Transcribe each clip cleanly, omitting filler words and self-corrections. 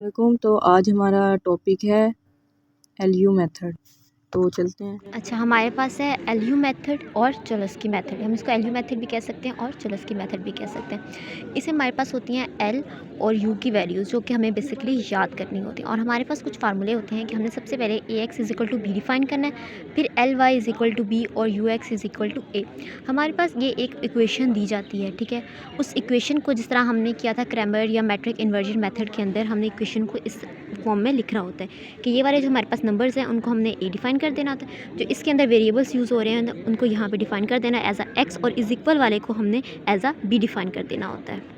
वालेकुम। तो आज हमारा टॉपिक है एलयू मेथड। तो चलते हैं। अच्छा, हमारे पास है एलयू मेथड और चॉम्स्की मेथड। हम इसको एलयू मेथड भी कह सकते हैं और चॉम्स्की मेथड भी कह सकते हैं। इससे हमारे पास होती हैं एल और यू की वैल्यूज़, जो कि हमें बेसिकली याद करनी होती हैं। और हमारे पास कुछ फार्मूले होते हैं कि हमने सबसे पहले A X is equal to B define करना है, फिर L Y is equal to B और U X is equal to A. हमारे पास ये एक इक्वेशन दी जाती है, ठीक है। उस इक्वेशन को जिस तरह हमने किया था क्रैमर या मैट्रिक इन्वर्जन मेथड के अंदर, हमने इक्वेशन को इस फॉर्म में लिखना होता है कि ये वाले जो हमारे पास नंबर्स हैं उनको हमने ए डिफाइन कर देना होता है। जो इसके अंदर वेरिएबल्स यूज़ हो रहे हैं उनको यहाँ पे डिफाइन कर देना एज अ एक्स, और इज इक्वल वाले को हमने एज अ बी डिफाइन कर देना होता है।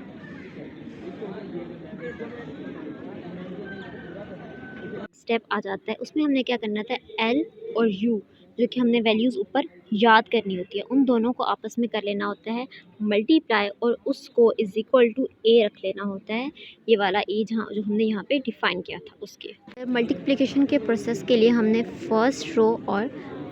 स्टेप आ जाता है, उसमें हमने क्या करना था, एल और यू जो कि हमने वैल्यूज़ ऊपर याद करनी होती है, उन दोनों को आपस में कर लेना होता है मल्टीप्लाई, और उसको इज इक्वल टू ए रख लेना होता है, ये वाला ए जहाँ जो हमने यहाँ पे डिफाइन किया था उसके। मल्टीप्लिकेशन के प्रोसेस के लिए हमने फर्स्ट रो और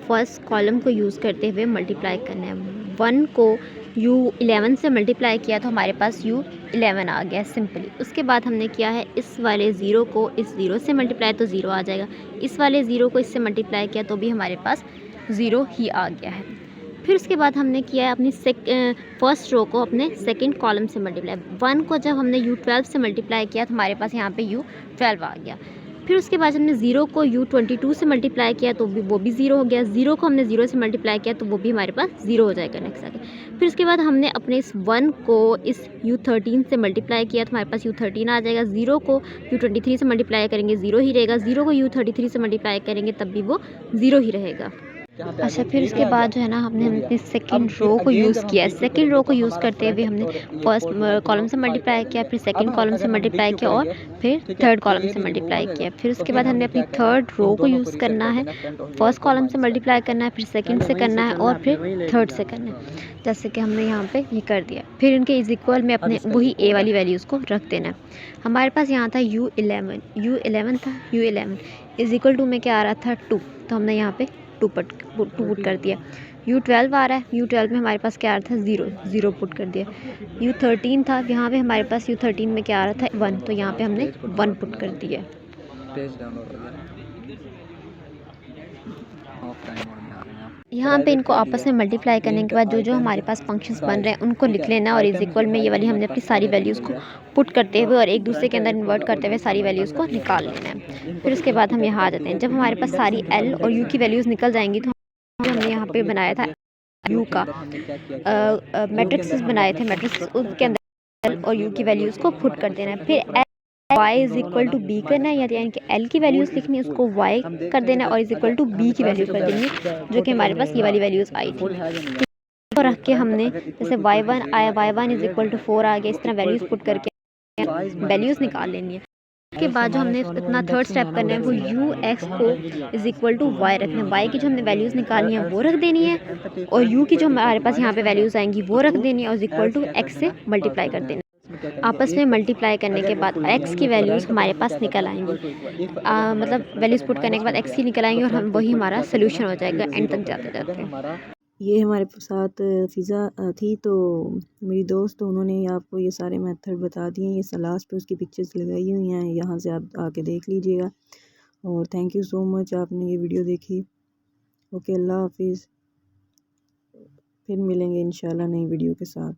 फर्स्ट कॉलम को यूज़ करते हुए मल्टीप्लाई करना है। 1 को U11 से मल्टीप्लाई किया तो हमारे पास U11 आ गया सिंपली। उसके बाद हमने किया है इस वाले ज़ीरो को इस ज़ीरो से मल्टीप्लाई तो ज़ीरो आ जाएगा, इस वाले ज़ीरो को इससे मल्टीप्लाई किया तो भी हमारे पास ज़ीरो ही आ गया है। फिर उसके बाद हमने किया है अपनी फर्स्ट रो को अपने सेकंड कॉलम से मल्टीप्लाई। 1 को जब हमने U12 से मल्टीप्लाई किया तो हमारे पास यहाँ पे U12 आ गया। फिर उसके बाद हमने ज़ीरो को U22 से मल्टीप्लाई किया तो वो भी ज़ीरो हो गया। ज़ीरो को हमने ज़ीरो से मल्टीप्लाई किया तो वो भी हमारे पास ज़ीरो हो जाएगा नेक्स्ट आगे। फिर उसके बाद हमने अपने इस 1 को इस U13 से मल्टीप्लाई किया तो हमारे पास U13 आ जाएगा। ज़ीरो को U23 से मल्टीप्लाई करेंगे ज़ीरो ही रहेगा। ज़ीरो को U33 से मल्टीप्लाई करेंगे तब भी वो ज़ीरो ही रहेगा। अच्छा, फिर उसके बाद जो है ना हमने अपनी सेकंड रो को यूज़ किया। सेकंड रो को यूज़ करते हुए हमने फर्स्ट कॉलम से मल्टीप्लाई किया, फिर सेकंड कॉलम से मल्टीप्लाई किया और फिर थर्ड कॉलम से मल्टीप्लाई किया। फिर उसके बाद हमने अपनी थर्ड रो को यूज़ करना है, फर्स्ट कॉलम से मल्टीप्लाई करना है, फिर सेकंड से करना है और फिर थर्ड से करना है, जैसे कि हमने यहाँ पे ये कर दिया। फिर इनके इज इक्वल में अपने वही ए वाली वैल्यूज़ को रख देना है। हमारे पास यहाँ था U11 था। U11 इज इक्वल टू में क्या आ रहा था 2, तो हमने यहाँ पे 2 पुट कर दिया। U12 आ रहा है, U12 में हमारे पास क्या आ रहा था 0 पुट कर दिया। U13 था, यहाँ पे हमारे पास U13 में क्या आ रहा था 1, तो यहाँ पे हमने 1 पुट कर दिया। यहाँ पे इनको आपस में मल्टीप्लाई करने के बाद जो जो हमारे पास फंक्शंस बन रहे हैं उनको लिख लेना, और इज इक्वल में ये वाली हमने अपनी सारी वैल्यूज़ को पुट करते हुए और एक दूसरे के अंदर इन्वर्ट करते हुए सारी वैल्यूज़ को निकाल लेना है। फिर उसके बाद हम यहाँ आ जाते हैं। जब हमारे पास सारी एल और यू की वैल्यूज़ निकल जाएंगी तो हमने यहाँ पे बनाया था यू का मैट्रिक्स बनाए थे। मैट्रिक्स उसके अंदर एल और यू की वैल्यूज़ को पुट कर देना है। फिर y is equal to b करना है, यानी कि एल की वैल्यूज़ लिखनी है, उसको वाई कर देना है और इज इक्वल टू बी की वैल्यू कर देनी है, जो कि हमारे पास ये वाली वैल्यूज़ आई थी। तो रख के हमने जैसे y1 आया, y1 इज इक्वल टू 4 आ गया, इस तरह वैल्यूज़ पुट करके वैल्यूज़ निकाल लेनी है। उसके बाद जो हमने अपना थर्ड स्टेप करना है वो यू एक्स को इज इक्वल टू वाई रखना है। वाई की जो हमने वैल्यूज़ निकालनी है वो रख देनी है, और यू की जो हमारे पास यहाँ पे वैल्यूज़ आएंगी वो रख देनी है, और इज इक्वल टू एक्स से मल्टीप्लाई कर देना। आपस में मल्टीप्लाई करने के बाद x की वैल्यूज़ हमारे पास निकल आएंगी। मतलब वैल्यूज़ पुट करने के बाद x की निकल आएंगी और हम वही हमारा सोल्यूशन हो जाएगा एंड तक जाते जाते। ये हमारे साथ फ़िज़ा थी, तो मेरी दोस्त, तो उन्होंने आपको ये सारे मेथड बता दिए। ये लास्ट पे उसकी पिक्चर्स लगाई हुई हैं, यहाँ से आप आके देख लीजिएगा। और थैंक यू सो मच, आपने ये वीडियो देखी। ओके, अल्लाह हाफिज़। फिर मिलेंगे इंशाल्लाह नई वीडियो के साथ।